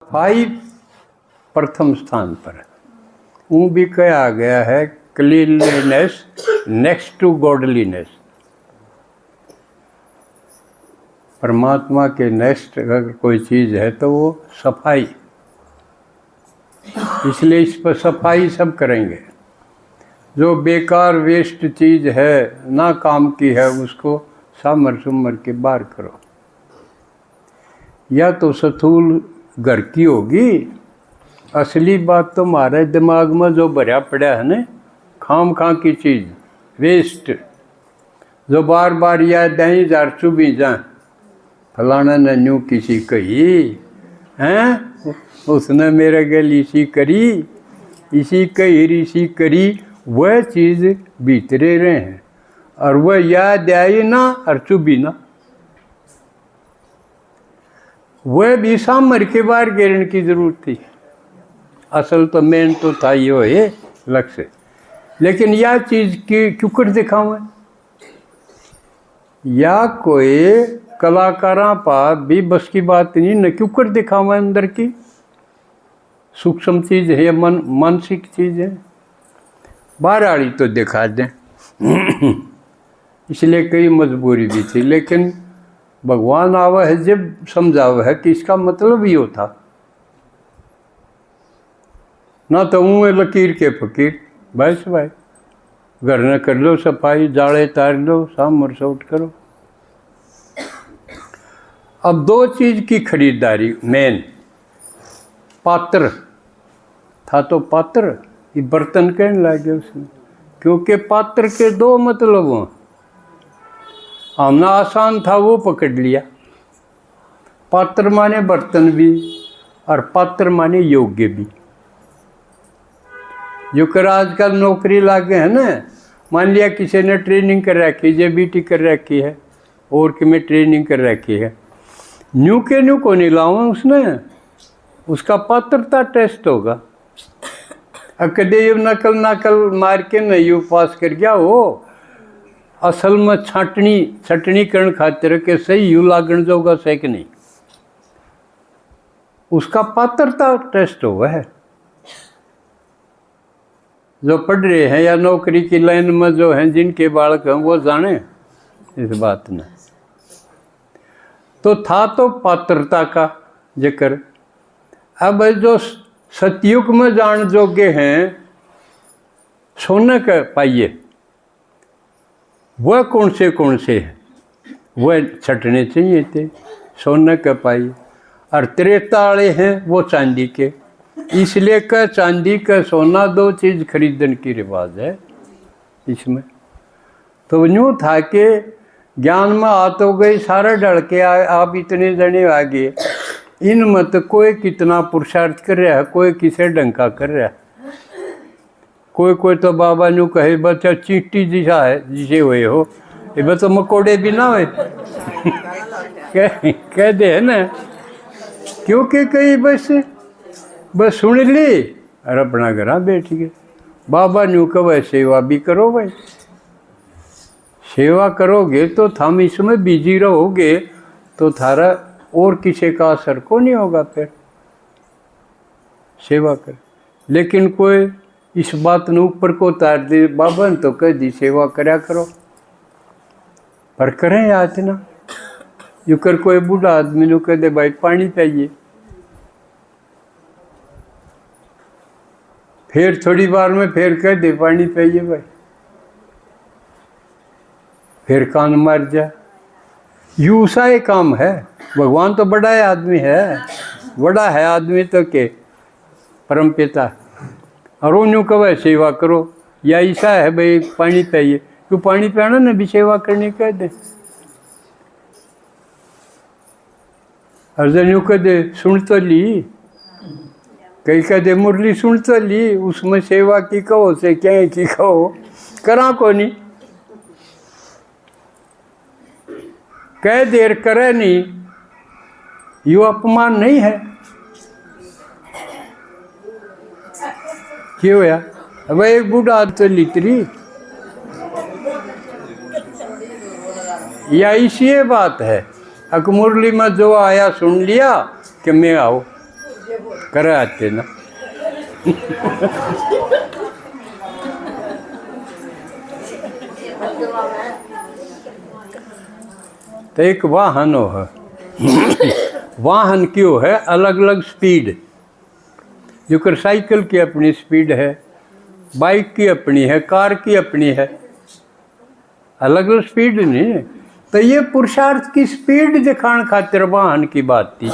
सफाई प्रथम स्थान पर है। वो भी कहा गया है क्लीनलीनेस नेक्स्ट टू गॉडलीनेस। परमात्मा के नेक्स्ट अगर कोई चीज़ है तो वो सफाई, इसलिए इस पर सफाई सब करेंगे। जो बेकार वेस्ट चीज़ है ना काम की है उसको सामर सुमर के बाहर करो। या तो स्थूल घर की होगी, असली बात तो हमारे दिमाग में जो भरा पड़ा है ना खाम खां की चीज़ वेस्ट, जो बार बार याद आई जार चुभी जाए फलाना ने न्यू किसी कही हैं, उसने मेरे गल इसी करी, इसी कही इसी करी, वह चीज़ भीतरे रहे हैं और वह याद आई ना और चुभी ना, वह भी सामर के बाहर गिरने की जरूरत थी। असल तो मेन तो था ये लक्ष्य, लेकिन यह चीज़ की क्यों कर दिखाऊं, या कोई कलाकारा पा भी बस की बात नहीं न, क्यों कर दिखाऊं अंदर की सूक्ष्म चीज़ है, मानसिक चीज़ है, बाहर वाली तो दिखा दें। इसलिए कई मजबूरी भी थी, लेकिन भगवान आवा है जब समझावा है कि इसका मतलब ही होता ना, तो मुँह लकीर के फकीर बस भाई घर न कर लो सफाई, जाड़े तार लो, शाम मरसोट करो। अब दो चीज़ की खरीदारी मेन, पात्र था तो पात्र ये बर्तन कहने लगे उसमें, क्योंकि पात्र के दो मतलब हों। हमने आसान था वो पकड़ लिया, पात्र माने बर्तन भी और पात्र माने योग्य भी। जो कर आजकल नौकरी लागे है ना, मान लिया किसी ने ट्रेनिंग कर रखी है, बीटी कर रखी है और कि में ट्रेनिंग कर रखी है, न्यू के न्यू को नहीं लाऊंगा उसने, उसका पात्रता टेस्ट होगा। कदे ये नकल मार के नहीं यू पास कर गया हो, असल में छटनी करण खातिर के सही यू लागण जोगा सही कि नहीं, उसका पात्रता टेस्ट होगा है। जो पढ़ रहे हैं या नौकरी की लाइन में जो हैं जिनके बालक हैं वो जाने इस बात में। तो था तो पात्रता का जिक्र। अब जो सतयुग में जान जोगे हैं सोने का पाइए, वह कौन से हैं, वह छटने चाहिए थे सोने का पाइए, और त्रेता वाले हैं वो चांदी के। इसलिए का चांदी का सोना दो चीज़ खरीदने की रिवाज है इसमें। तो यूँ था कि ज्ञान में आ तो गई सारा डर के आप इतने जने आ गए, इन मत कोई कितना पुरुषार्थ कर रहा है, कोई किसे डंका कर रहा है, कोई तो बाबा न्यू कहे बच्चा चींटी जैसा है जिसे हुए हो, ये बस तो मकोड़े भी ना हुए कह दे है ना, क्योंकि कई बस सुन ली और अपना घर बैठ गए। बाबा न्यू कहे सेवा भी करो भाई, सेवा करोगे तो थम इसमें बिजी रहोगे तो थारा और किसी का असर को नहीं होगा, फिर सेवा कर। लेकिन कोई इस बात ने ऊपर को उतार दे, बाबा ने तो कह दी सेवा करया करो, पर करें याद ना। यू कर कोई बूढ़ा आदमी ने कह दे भाई पानी चाहिए, फिर थोड़ी बार में फिर कह दे पानी चाहिए भाई, फिर कान मार जा। यू सा ही काम है। भगवान तो बड़ा है आदमी है, बड़ा है आदमी तो के परम पिता, और यूँ कहे सेवा करो, या ऐसा है भाई पानी चाहिए, क्यों पानी पियाना ना भी सेवा करनी कह दे। अर्जन यूँ कह दे सुन तो ली, कहीं कह दे मुरली सुन तो ली, उसमें सेवा की कहो से क्या की कहो, करा को नहीं, कह देर करे नहीं, यू अपमान नहीं है। क्यों या अब एक बूढ़ा तो लितरी, या इसी बात है, अक मुरली में जो आया सुन लिया कि मैं आओ, कर आते ना। तो एक वाहन हो है, वाहन क्यों है अलग अलग स्पीड, जो कर साइकिल की अपनी स्पीड है, बाइक की अपनी है, कार की अपनी है, अलग अलग स्पीड नहीं है। तो ये पुरुषार्थ की स्पीड दिखाने खातिर वाहन की बात थी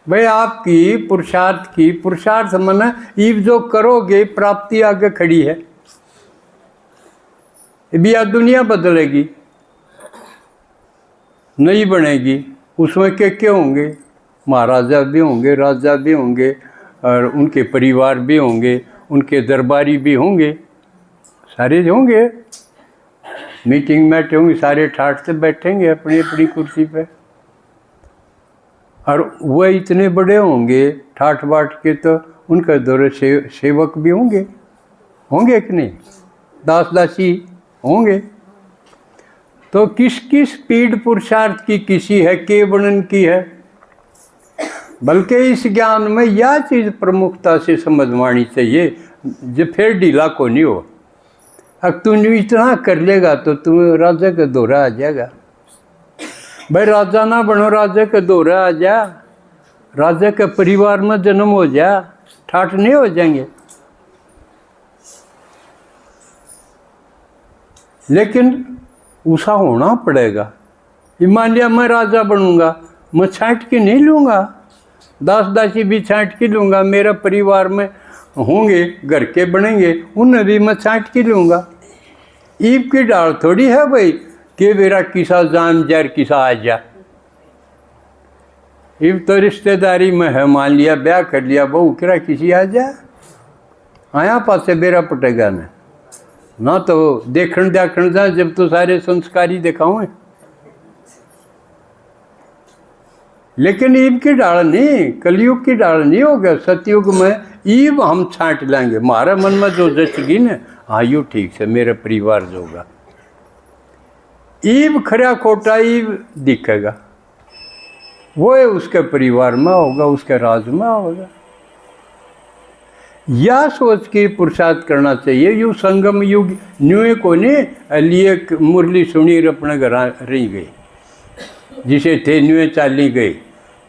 भाई। आपकी पुरुषार्थ मन ईव जो करोगे प्राप्ति आगे खड़ी है। भी यह दुनिया बदलेगी, नहीं बनेगी, उसमें क्या होंगे, महाराजा भी होंगे, राजा भी होंगे, और उनके परिवार भी होंगे, उनके दरबारी भी होंगे, सारे होंगे, मीटिंग में होंगे, सारे ठाठ से बैठेंगे अपनी अपनी कुर्सी पे, और वह इतने बड़े होंगे ठाठ बाट के, तो उनके दौरे सेवक भी होंगे कि नहीं, दास दासी होंगे। तो किसकी स्पीड पुरुषार्थ की किसी है, के वर्णन की है। बल्कि इस ज्ञान में यह चीज़ प्रमुखता से समझवानी चाहिए, जो फिर ढीला को नहीं हो। अब तू इतना कर लेगा तो तुम राजा का दौरा आ जाएगा। भाई राजा ना बनो, राजा का दौरा आ जा, राजा के परिवार में जन्म हो जा, ठाठ नहीं हो जाएंगे। लेकिन उसा होना पड़ेगा। मान लिया मैं राजा बनूंगा, मैं छाँट के नहीं लूँगा, दास दासी भी छाँट के लूँगा, मेरा परिवार में होंगे, घर के बनेंगे, उन्हें भी मैं छाँट के लूँगा। ईब की डाल थोड़ी है भाई कि मेरा किसा जान जर किसा आ जा। ईब तो रिश्तेदारी में है, मान लिया ब्याह कर लिया, बहू किरा किसी आ जा, आया पासे बेरा पटेगा ना तो देखण जा, जब तो सारे संस्कारी दिखाऊँ। लेकिन ईब की डाल नहीं, कलयुग की डाल नहीं होगा। सतयुग में ईब हम छांट लेंगे, हमारे मन में जो जचगी ना, हाँ यू ठीक से मेरा परिवार जोगा। ईब खरा खोटा ईब दिखेगा, वो है उसके परिवार में होगा, उसके राज में होगा। यह सोच के पुरुषार्थ करना चाहिए। यू संगम युग न्यू को नहीं लिए मुरली सुनी और अपने घर रही गई, जिसे थे न्यू चाली गए,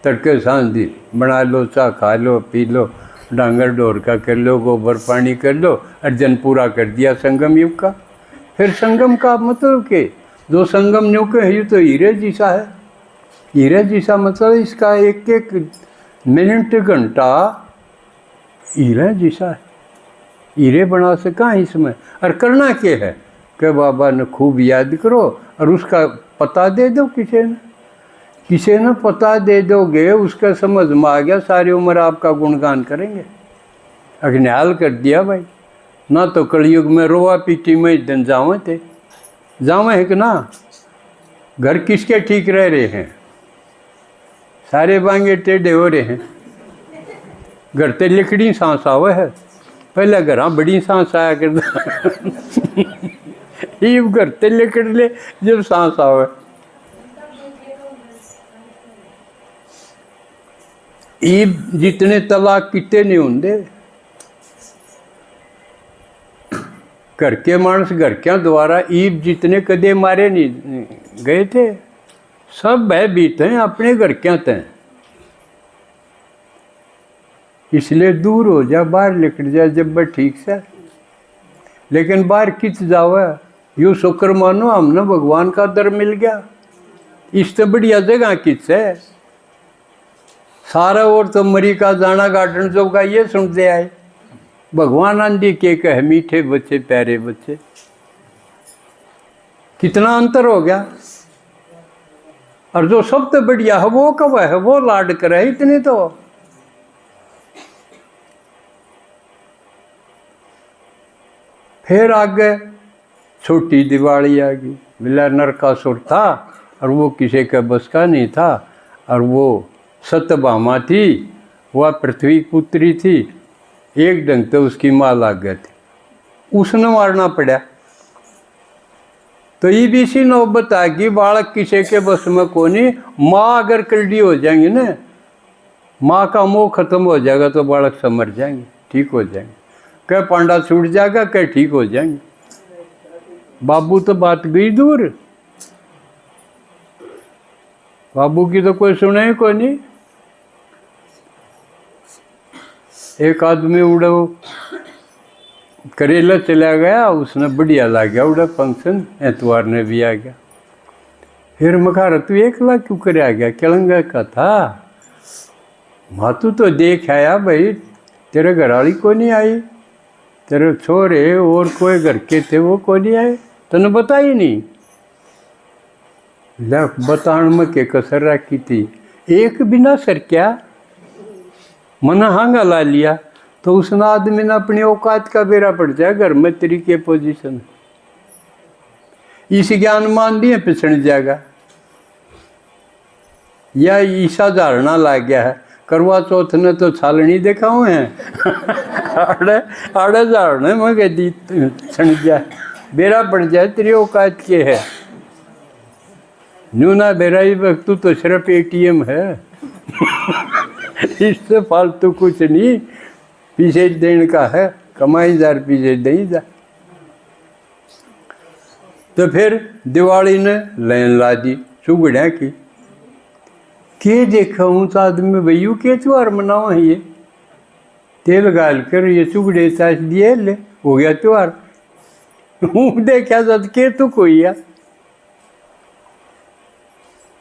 तड़के सांझ बना लो, चाह खा लो, पी लो, डांगर डोर का कर लो, गोबर पानी कर लो, अर्जन पूरा कर दिया संगम युग का। फिर संगम का मतलब के जो संगम युग है ये तो हीरे जैसा है। हीरे जैसा मतलब इसका एक एक मिनट घंटा हीरे जैसा है। हीरे बना सका इसमें। और करना क्या है कि बाबा ने खूब याद करो और उसका पता दे दो। किसी ने पता दे दोगे, उसका समझ में आ गया, सारी उम्र आपका गुणगान करेंगे। अग्निहाल कर दिया भाई, ना तो कलयुग में रोआ पीटी में दिन जावे थे, जावे है कि ना। घर किसके ठीक रह रहे हैं, सारे बांगे टेढ़े हो रहे हैं। घर ते लिखड़ी सांस आवे है, पहले घर बड़ी सांस आया करता। ये घर ते लिखड़ ले जब सांस आवे। ईब जितने तलाक किते नहीं होंगे, घर के मानस घर के द्वारा ईब जितने कदे मारे नहीं गए थे, सब भयभीत हैं अपने घर के हैं। इसलिए दूर हो जा, बाहर निकल जा जब वह ठीक से। लेकिन बाहर किच जावे, यूँ शुक्र मानो हमने भगवान का दर मिल गया। इससे बढ़िया जगह किच है सारा। और तो मरी का जाना गार्डन जो का ये सुनते आए, भगवान आंधी के कह मीठे बच्चे प्यारे बच्चे। कितना अंतर हो गया। और जो सबसे बढ़िया है वो कब है, वो लाड करे इतने तो। फिर आगे छोटी दिवाली आ गई। मिला नरकासुर था और वो किसी का बस का नहीं था, और वो सत्यभामा थी, वह पृथ्वी पुत्री थी। एक ढंग तो उसकी माँ लाग गई थी, उसने मारना पड़ा। तो ये भी इसी नौबत आ गई, बालक किसी के बस में को नहीं। माँ अगर कलडी हो जाएंगी ना, माँ का मोह खत्म हो जाएगा तो बालक समझ जाएंगे, ठीक हो जाएंगे। कह पांडा छूट जाएगा, कह ठीक हो जाएंगे। बाबू तो बात गई दूर, बाबू की तो कोई सुने ही कोई नहीं। एक आदमी उड़ा करेला चला गया, उसने बढ़िया ला गया उड़ा फंक्शन, एतवार ने भी आ गया। फिर मखारा तू एकला क्यों कर आ गया, केलंगा का था। मातू तो देख आया भाई, तेरे घर वाली को नहीं आई, तेरे छोरे और कोई घर के थे वो को नहीं आए, तने बता ही नहीं। लख बताण में के कसर रखी थी, एक बिना सर क्या मन हांगा ला लिया तो उस आदमी ने अपनी औकात का बेरा पड़ जाए, घर में तेरी के पोजीशन। इस ज्ञान मान दिए पिछड़ जाएगा। या ईसा धारणा ला गया है, करवा चौथ ने तो छालनी देखा हुए हैं आड़े आड़े झाड़ने में दी छण जाए, बेरा पड़ जाए तेरी औकात के है। न्यूना बेराई वक्त तो सिर्फ ATM है इससे फालतू कुछ नहीं, पीछे देने का है, कमाई जार पीछे दे जा। तो फिर दिवाली ने लाइन ला दी चुगड़िया की, के देखा हूँ तो आदमी भैयू के त्योहार मनाओ है ये, तेल गाल कर ये चुगड़े चाच दिए ले, हो गया त्योहार। हूँ देखा जात के तो कोई है,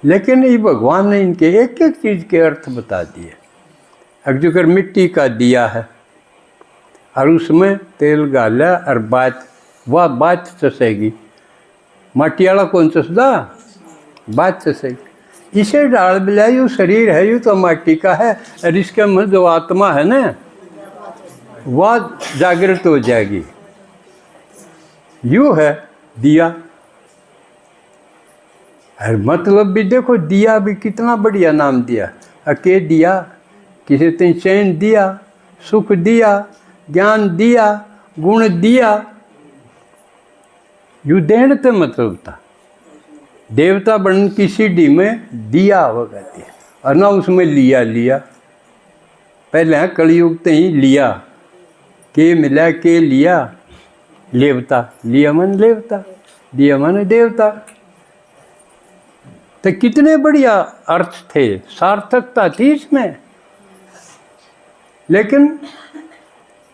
लेकिन ये भगवान ने इनके एक एक चीज के अर्थ बता दिए। अब जो कर मिट्टी का दिया है और उसमें तेल गाला और वह बात चसेगी, माटी वाला कौन चसदा, बात चसेगी। इसे डाल बिला यू शरीर है, यू तो माटी का है, और इसके में जो आत्मा है ना वह जागृत हो जाएगी। यू है दिया, और मतलब भी देखो दिया भी कितना बढ़िया नाम दिया। अके दिया, किसी ने चैन दिया, सुख दिया, ज्ञान दिया, गुण दिया, यू देन ते मतलब था। देवता बन की सीढ़ी में दिया होगा दिया, और ना उसमें लिया लिया। पहले कलयुग ते ही लिया, के मिला के लिया, लेवता, लिया मन लेवता, दिया मन देवता। तो कितने बढ़िया अर्थ थे, सार्थकता थी इसमें। लेकिन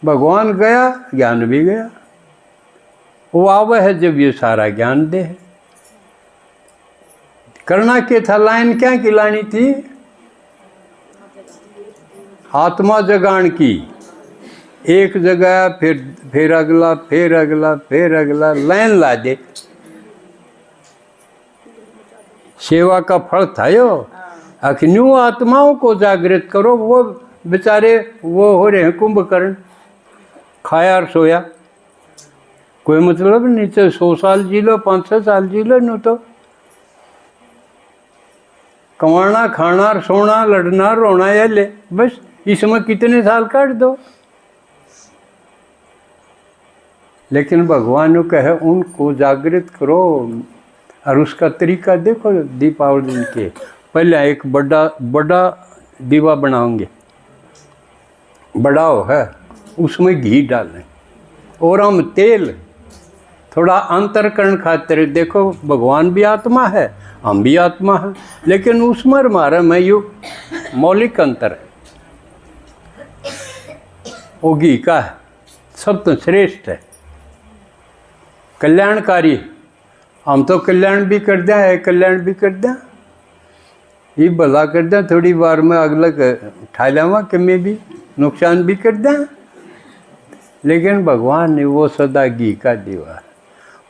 भगवान गया, ज्ञान भी गया। वो आवा है जब ये सारा ज्ञान दे। करना क्या था, लाइन क्या की लानी थी, आत्मा जगान की। एक जगह फिर अगला, फिर अगला, फिर अगला, लाइन ला दे। सेवा का फल था यो। अखन्यू आत्माओं को जागृत करो। वो बेचारे वो हो रहे हैं कुंभकर्ण, खाया और सोया, कोई मतलब नहीं। तो 100 साल जी लो, 500 साल जी लो, न तो कमाना, खाना, सोना, लड़ना, रोना, या ले बस, इसमें कितने साल काट दो। लेकिन भगवान कहे उनको जागृत करो। और उसका तरीका देखो, दीपावली के पहले एक बड़ा दीवा बनाओगे, बड़ा हो है, उसमें घी डालें और हम तेल थोड़ा अंतर करण खातिर। देखो भगवान भी आत्मा है, हम भी आत्मा है, लेकिन उसमें हमारा में यू मौलिक अंतर है। वो घी का है, सब तो श्रेष्ठ है, कल्याणकारी। हम तो कल्याण भी कर दें, है कल्याण भी कर दें, ये भला कर दें, थोड़ी बार में अगला ठा लेवा कमी भी नुकसान भी कर दें। लेकिन भगवान ने वो सदा घी का दीवा,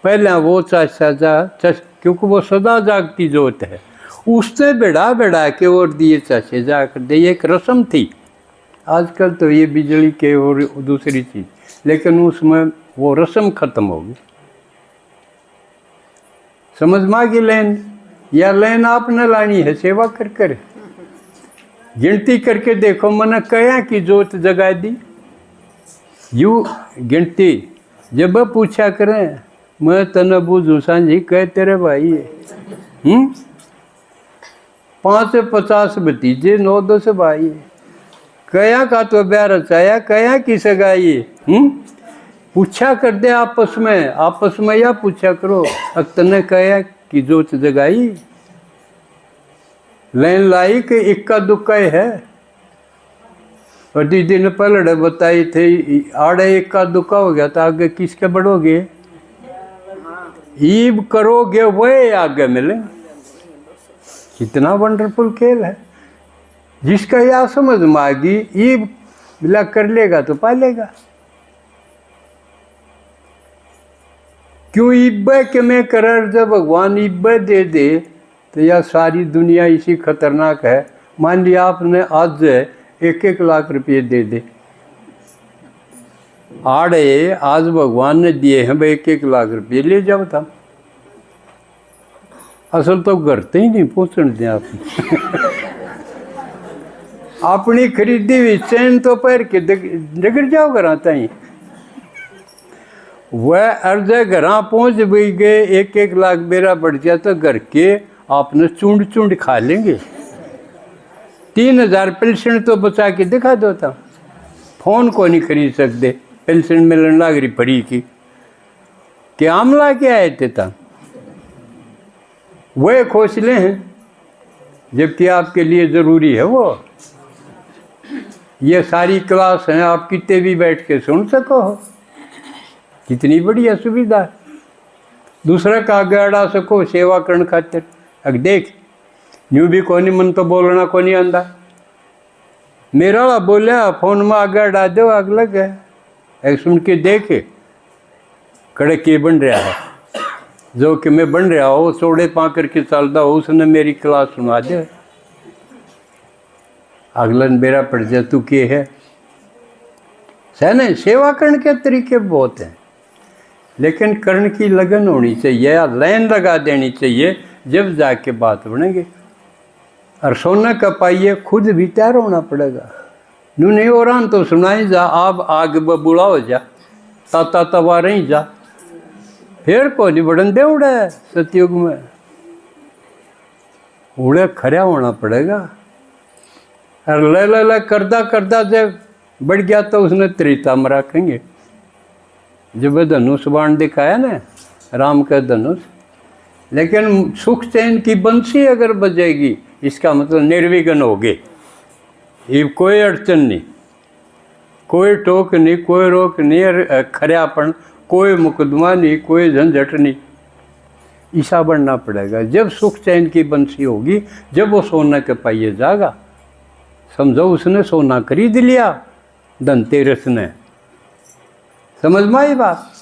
पहले वो क्योंकि वो सदा जागती जोत है, उससे बढ़ा के और दिए चाचे जा कर दे। एक रस्म थी। आजकल तो ये बिजली के और दूसरी चीज़, लेकिन उसमें वो रस्म खत्म होगी। समझ में की लाइन, या लाइन आपने लानी है सेवा कर कर। गिनती करके देखो, मैंने कया की जोत जगा दी। यू गिनती जब पूछा करें, मैं तने बूझू सांझी कह तेरे भाई है, 5 से 50 भतीजे, 9-10 भाई है। कया का तो ब्याह रचाया, कया की सगाई। पूछा कर दे आपस में या पूछा करो, तने कया की जोत जगाई। लाइन लाई कि इक्का दुक्का है। अभी दिन पलड़े बताई थे, आड़े इक्का दुक्का हो गया था, आगे किसके बढ़ोगे? ईब करोगे वही आगे मिले। कितना वंडरफुल खेल है। जिसका यह समझ मांगी ईब मिला कर लेगा तो पा लेगा। क्यों इब्बे के मैं करार, जब भगवान इब्बे दे दे तो यह सारी दुनिया इसी खतरनाक है। मान लिया आपने आज 1-1 लाख रुपये दे दे, आड़े आज भगवान ने दिए हैं भाई 1-1 लाख रुपये, ले जाओ था। असल तो घर तक ही नहीं पहुँचने दें आप। अपनी खरीदी हुई चैन तो पैर के डगर जाओ घर आता ही। वह अर्ज घर पहुँच भी गए, 1-1 लाख मेरा बढ़ गया तो घर के आपने चूंड चूंड खा लेंगे। 3000 पेंशन तो बचा के दिखा दो था। फोन को नहीं खरीद सकते, पेंशन मिलने लग रही पड़ी की। क्या आमला क्या आए थे था, वह खोसले हैं, जबकि आपके लिए ज़रूरी है वो। ये सारी क्लास हैं, आप कितने भी बैठ के सुन सको हो, कितनी बढ़िया सुविधा है। दूसरा का आगे अड़ा सको सेवा करने खातिर। अग देख न्यू भी कोनी मन तो बोलना कोनी आंदा, मेरा वाला बोलिया फोन में आगे अड़ा दो, आग लग है। एक सुन के देखे कड़े के बन रहा है, जो कि मैं बन रहा हो चौड़े पा करके चलता हो, उसने मेरी क्लास सुना दे। अगला मेरा पड़ जा तू के है सहने। सेवा करने के तरीके बहुत हैं, लेकिन कर्ण की लगन होनी चाहिए या लाइन लगा देनी चाहिए, जब जाके बात बनेगी। और सोना का पाइए खुद भी तैयार होना पड़ेगा। नू नहीं हो रहा तो सुनाई जा, आप आग बबूला हो जा, ताता तवा रही जा, फिर को नहीं बढ़न दे उड़े। सतयुग में उड़े खड़ा होना पड़ेगा। और ले करदा करदा जब बढ़ गया तो उसने त्रेता में रखेंगे। जब धनुष बाण दिखाया ना, राम का धनुष, लेकिन सुख चैन की बंसी अगर बजेगी, इसका मतलब निर्विघ्न होगे। ये कोई अड़चन नहीं, कोई टोक नहीं, कोई रोक नहीं, खरापन, कोई मुकदमा नहीं, कोई झंझट नहीं। ऐसा बनना पड़ेगा। जब सुख चैन की बंसी होगी, जब वो सोना के पाइए जागा। समझो उसने सोना खरीद लिया धनतेरस ने, समझ में आई बात।